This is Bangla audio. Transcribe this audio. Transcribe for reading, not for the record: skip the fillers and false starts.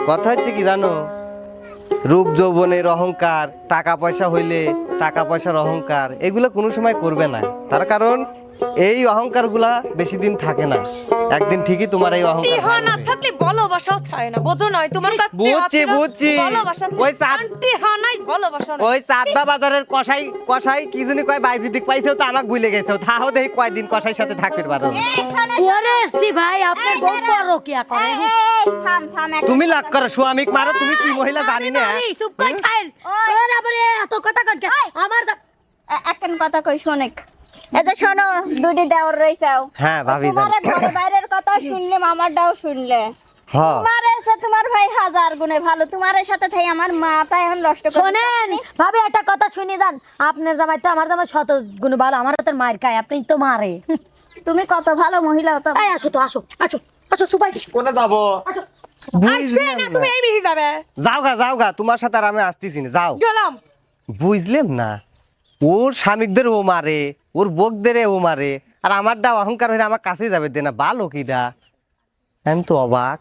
কথা হচ্ছে কি জানো, রূপ যৌবনের অহংকার, টাকা পয়সা হইলে টাকা পয়সার অহংকার, এগুলো কোনো সময় করবে না। তার কারণ এই অহংকার গুলা বেশি দিন থাকে না, একদিন ঠিকই তোমার এই অহংকার টিহা না থাকলে ভালোবাসাও থাকে না, বোঝো নয় তোমার কাছে বুঝছি ভালোবাসা ওই চাঁদ, টিহা নাই ভালোবাসা নাই। ওই চাঁদা বাজারের কসাই কসাই কি জানি কয় বাইজিদিক পাইছেও তো আমাকে ভুলে গেছো, তাও দেখি কয়দিন কসাইর সাথে থাকতে পারো। ওরে সি ভাই আপনি বউ পরকিয়া করে থাম থাম তুমি লাগ করো স্বামীক মারো, তুমি কি মহিলা জানি না? এই চুপ কই খাইল ওরে বাবারে এত কথা কন আমার একখান কথা কই শোনেক, এতে শোনো, দুটি দেওর রইছাও। হ্যাঁ ভাবি তোমার ঘরে বাইরের কথা শুনলে আমারটাও শুনলে। হ্যাঁ তোমার এসে তোমার ভাই হাজার গুণে ভালো, তোমার সাথে থাই আমার মাথা এখন নষ্ট করে শোনেন ভাবে একটা কথা শুনি যান, আপনার জামাই তো আমার জামাই শত গুণ ভালো, আমার হাতের মায়ের খায়, আপনি তো মারে। তুমি কত ভালো মহিলা হতো। এই আসো তো আসো আসো আসো সুপাই কোনে যাবো? আসো। আসবে না তুমি এই বিহি যাবে। যাও গা তোমার সাথে আর আমি আসতেছি না, যাও। গেলাম। বুঝলেন না, ওর স্বামীকদের ও মারে, ওর বকদের ও মারে, আর আমারটা অহংকার হয়ে আমার কাছে যাবে দে না, ভালো কিডা, আমি তো অবাক।